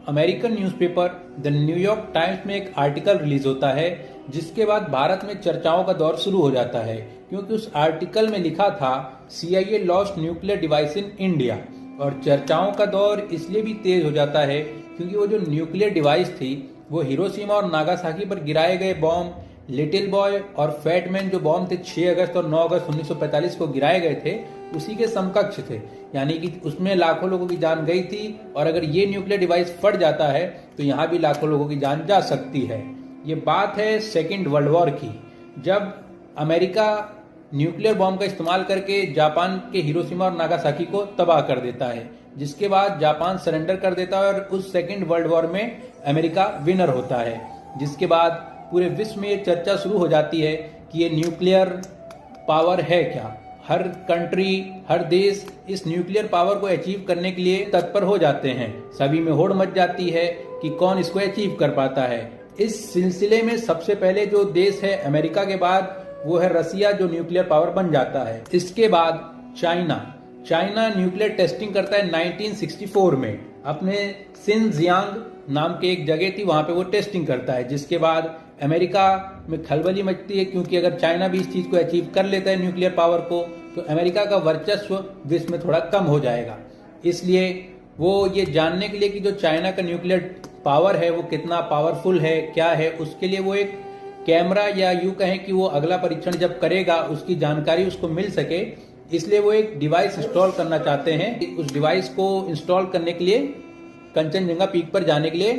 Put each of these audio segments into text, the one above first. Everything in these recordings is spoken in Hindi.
American newspaper the New York times में एक आर्टिकल रिलीज होता है, जिसके बाद भारत में चर्चाओं का दौर शुरू हो जाता है, क्योंकि उस आर्टिकल में लिखा था CIA lost nuclear device in India. और चर्चाओं का दौर इसलिए भी तेज हो जाता है क्योंकि वो जो न्यूक्लियर डिवाइस थी वो हिरोशिमा और नागासाकी पर गिराए गए बॉम्ब, लिटिल बॉय और फैट मैन जो बॉम्ब थे 6 अगस्त और 9 अगस्त 1945 को गिराए गए थे, उसी के समकक्ष थे। यानी कि उसमें लाखों लोगों की जान गई थी, और अगर ये न्यूक्लियर डिवाइस फट जाता है तो यहाँ भी लाखों लोगों की जान जा सकती है। ये बात है सेकेंड वर्ल्ड वॉर की, जब अमेरिका न्यूक्लियर बॉम्ब का इस्तेमाल करके जापान के हिरोशिमा और नागासाकी को तबाह कर देता है, जिसके बाद जापान सरेंडर कर देता है और उस सेकेंड वर्ल्ड वॉर में अमेरिका विनर होता है। जिसके बाद पूरे विश्व में ये चर्चा शुरू हो जाती है कि ये न्यूक्लियर पावर है क्या। हर कंट्री, हर देश इस न्यूक्लियर पावर को अचीव करने के लिए तत्पर हो जाते हैं। सभी में होड़ मच जाती है कि कौन इसको अचीव कर पाता है। इस सिलसिले में सबसे पहले जो देश है अमेरिका के बाद, वो है रसिया, जो न्यूक्लियर पावर बन जाता है। इसके बाद चाइना न्यूक्लियर टेस्टिंग करता है 1964 में। अपने सिनजियांग नाम के एक जगह थी, वहां पे वो टेस्टिंग करता है। जिसके बाद अमेरिका में खलबली मचती है, क्योंकि अगर चाइना भी इस चीज को अचीव कर लेता है न्यूक्लियर पावर को, तो अमेरिका का वर्चस्व विश्व में थोड़ा कम हो जाएगा। इसलिए वो ये जानने के लिए कि जो चाइना का न्यूक्लियर पावर है वो कितना पावरफुल है, क्या है, उसके लिए वो एक कैमरा, या यूं कहें कि वो अगला परीक्षण जब करेगा उसकी जानकारी उसको मिल सके, इसलिए वो एक डिवाइस इंस्टॉल करना चाहते हैं। उस डिवाइस को इंस्टॉल करने के लिए कंचनजंगा पीक पर जाने के लिए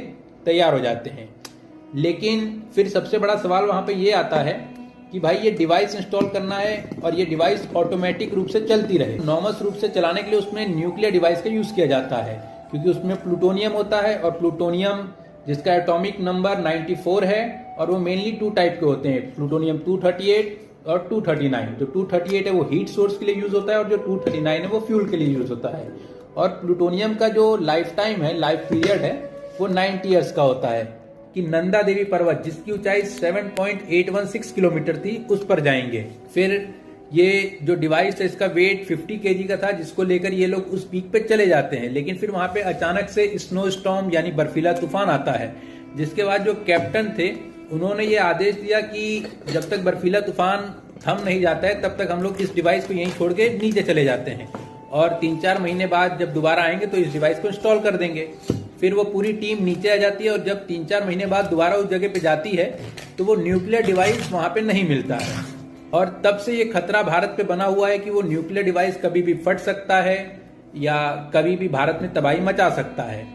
तैयार हो जाते हैं। लेकिन फिर सबसे बड़ा सवाल वहां पे ये आता है कि भाई ये डिवाइस इंस्टॉल करना है और ये डिवाइस ऑटोमेटिक रूप से चलती रहे। नॉर्मल रूप से चलाने के लिए उसमें न्यूक्लियर डिवाइस का यूज किया जाता है, क्योंकि उसमें प्लूटोनियम होता है, और प्लूटोनियम जिसका एटॉमिक नंबर 94 है, और वो मेनली 2 टाइप के होते हैं, प्लूटोनियम 238 और 239। जो 238 है वो हीट सोर्स के लिए यूज होता है, और जो 239 है वो फ्यूल के लिए यूज होता है। और प्लूटोनियम का जो लाइफ टाइम है, लाइफ पीरियड है, वो 90 ईयर्स का होता है। कि नंदा देवी पर्वत, जिसकी ऊंचाई 7.816 किलोमीटर थी, उस पर जाएंगे। फिर ये जो डिवाइस है इसका वेट 50 केजी का था, जिसको लेकर ये लोग उस पीक पे चले जाते हैं। लेकिन फिर वहां पे अचानक से स्नो स्टॉर्म यानी बर्फीला तूफान आता है। जिसके बाद जो कैप्टन थे उन्होंने ये आदेश दिया कि जब तक बर्फीला तूफान थम नहीं जाता है तब तक हम लोग इस डिवाइस को यहीं छोड़ के नीचे चले जाते हैं, और 3-4 महीने बाद जब दोबारा आएंगे तो इस डिवाइस को इंस्टॉल कर देंगे। फिर वो पूरी टीम नीचे आ जाती है, और जब 3-4 महीने बाद दोबारा उस जगह पे जाती है तो वो न्यूक्लियर डिवाइस वहां पे नहीं मिलता है। और तब से ये खतरा भारत पे बना हुआ है कि वो न्यूक्लियर डिवाइस कभी भी फट सकता है या कभी भी भारत में तबाही मचा सकता है।